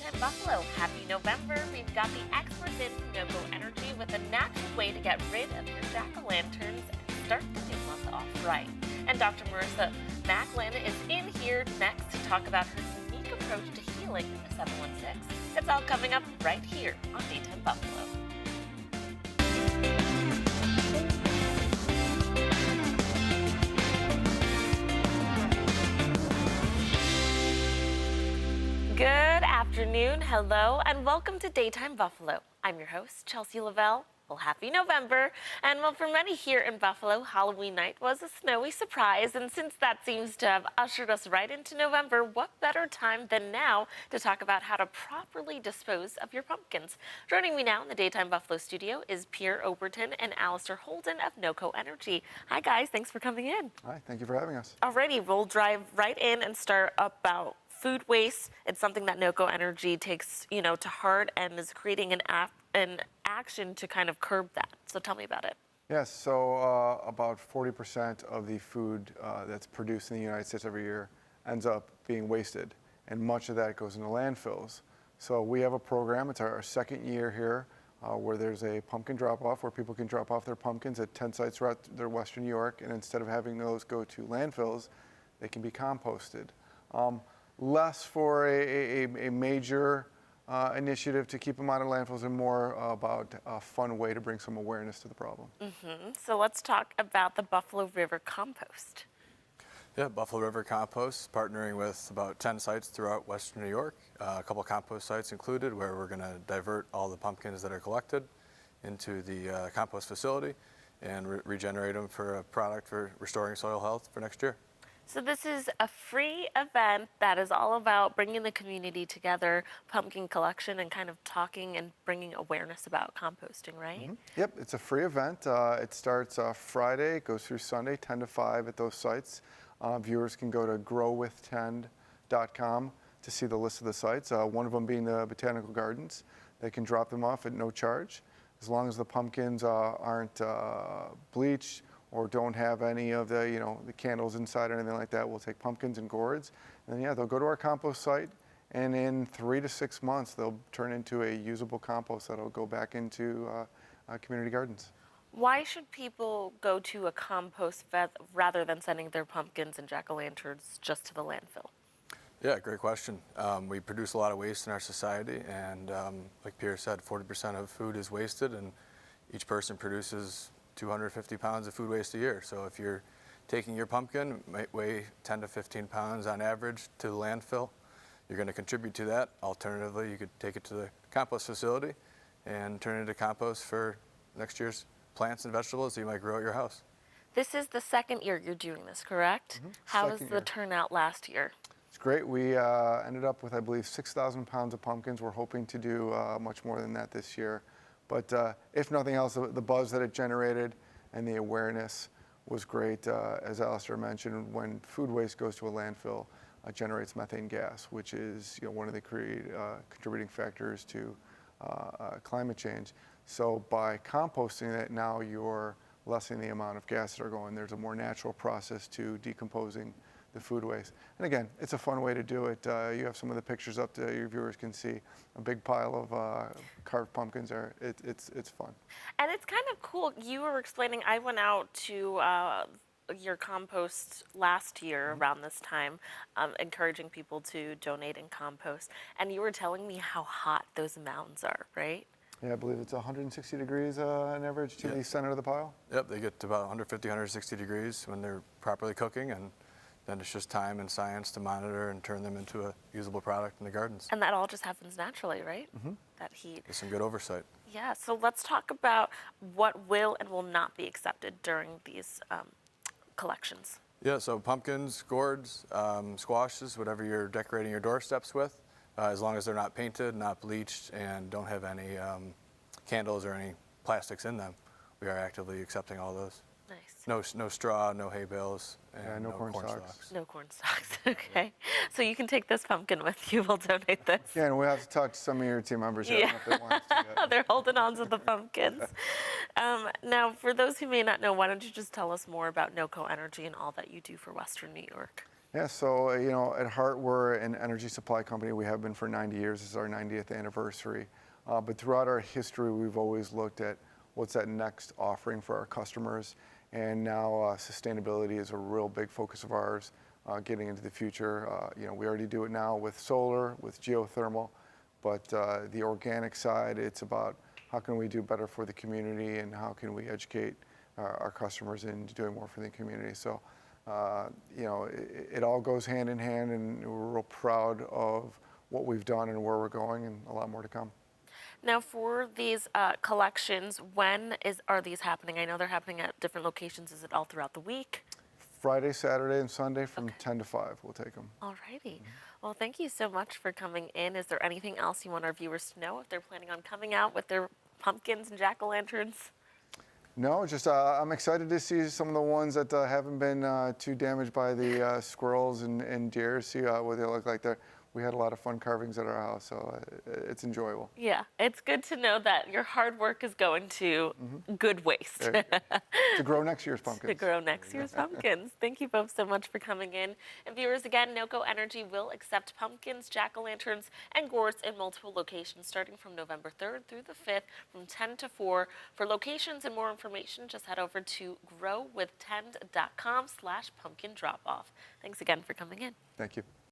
Daytime Buffalo. Happy November. We've got the experts in from NOCO Energy with a natural way to get rid of your jack-o'-lanterns and start the new month off right. And Dr. Marissa Macklin is in here next to talk about her unique approach to healing in the 716. It's all coming up right here on Daytime Buffalo. Good afternoon, hello, and welcome to Daytime Buffalo. I'm your host, Chelsea Lavelle. Well, happy November. And well, for many here in Buffalo, Halloween night was a snowy surprise. And since that seems to have ushered us right into November, what better time than now to talk about how to properly dispose of your pumpkins? Joining me now in the Daytime Buffalo studio is Pierre Oberton and Alistair Holden of NOCO Energy. Hi, guys. Thanks for coming in. Hi, thank you for having us. Alrighty, we'll drive right in and start about food waste. It's something that NOCO Energy takes, to heart and is creating an action to kind of curb that. So tell me about it. Yes, so about 40% of the food that's produced in the United States every year ends up being wasted, and much of that goes into landfills. So we have a program, it's our second year here, where there's a pumpkin drop-off where people can drop off their pumpkins at 10 sites throughout their Western New York, and instead of having those go to landfills, they can be composted. Less for a major initiative to keep them out of landfills and more about a fun way to bring some awareness to the problem. So let's talk about the Buffalo River Compost. Yeah, Buffalo River Compost, partnering with about 10 sites throughout Western New York, a couple compost sites included, where we're going to divert all the pumpkins that are collected into the compost facility and regenerate them for a product for restoring soil health for next year. So this is a free event that is all about bringing the community together, pumpkin collection, and kind of talking and bringing awareness about composting, right? Yep, it's a free event. It starts Friday, goes through Sunday, 10 to 5 at those sites. Viewers can go to growwithtend.com to see the list of the sites, one of them being the Botanical Gardens. They can drop them off at no charge, as long as the pumpkins aren't bleached, or don't have any of the, the candles inside or anything like that. We'll take pumpkins and gourds, and then they'll go to our compost site, and in 3 to 6 months, they'll turn into a usable compost that'll go back into community gardens. Why should people go to a compost rather than sending their pumpkins and jack-o'-lanterns just to the landfill? Yeah, great question. We produce a lot of waste in our society, and like Pierre said, 40% of food is wasted, and each person produces 250 pounds of food waste a year. So if you're taking your pumpkin, it might weigh 10 to 15 pounds on average to the landfill. You're going to contribute to that. Alternatively, you could take it to the compost facility and turn it into compost for next year's plants and vegetables that you might grow at your house. This is the second year you're doing this, correct? How was the turnout last year? It's great. We ended up with, I believe, 6,000 pounds of pumpkins. We're hoping to do much more than that this year. But if nothing else, the buzz that it generated and the awareness was great. As Alistair mentioned, when food waste goes to a landfill, it generates methane gas, which is one of the contributing factors to climate change. So by composting that, now you're lessening the amount of gas that are going. There's a more natural process to decomposing the food waste. And again, it's a fun way to do it. You have some of the pictures up that your viewers can see. A big pile of carved pumpkins there. It's fun. And it's kind of cool. You were explaining, I went out to your compost last year around this time, encouraging people to donate and compost. And you were telling me how hot those mounds are, right? Yeah, I believe it's 160 degrees on average to the center of the pile. Yep, they get to about 150, 160 degrees when they're properly cooking, and then it's just time and science to monitor and turn them into a usable product in the gardens. And that all just happens naturally, right? That heat. With some good oversight. Yeah, so let's talk about what will and will not be accepted during these collections. Yeah, so pumpkins, gourds, squashes, whatever you're decorating your doorsteps with, as long as they're not painted, not bleached, and don't have any candles or any plastics in them, we are actively accepting all those. Nice. No straw, no hay bales, and no no corn corn stalks. stalks. No corn stalks, okay. So you can take this pumpkin with you, we'll donate this. Yeah, and we have to talk to some of your team members here. I don't know if they want us to do that. They're holding on to the pumpkins. Now, for those who may not know, why don't you just tell us more about NOCO Energy and all that you do for Western New York? Yeah, so at heart, we're an energy supply company. We have been for 90 years. This is our 90th anniversary. But throughout our history, we've always looked at what's that next offering for our customers. And now sustainability is a real big focus of ours getting into the future. We already do it now with solar, with geothermal, but the organic side, it's about how can we do better for the community and how can we educate our customers in doing more for the community. So, it all goes hand in hand, and we're real proud of what we've done and where we're going, and a lot more to come. Now, for these collections, are these happening? I know they're happening at different locations. Is it all throughout the week? Friday, Saturday, and Sunday from 10 to 5, we'll take them. All righty. Well, thank you so much for coming in. Is there anything else you want our viewers to know if they're planning on coming out with their pumpkins and jack-o'-lanterns? No, just I'm excited to see some of the ones that haven't been too damaged by the squirrels and deer, see what they look like. We had a lot of fun carvings at our house, so it's enjoyable. Yeah, it's good to know that your hard work is going to good waste. To grow next year's pumpkins. To grow next year's pumpkins. Thank you both so much for coming in. And viewers, again, NOCO Energy will accept pumpkins, jack-o'-lanterns, and gourds in multiple locations starting from November 3rd through the 5th from 10 to 4. For locations and more information, just head over to growwith10.com/pumpkin drop-off. Thanks again for coming in. Thank you.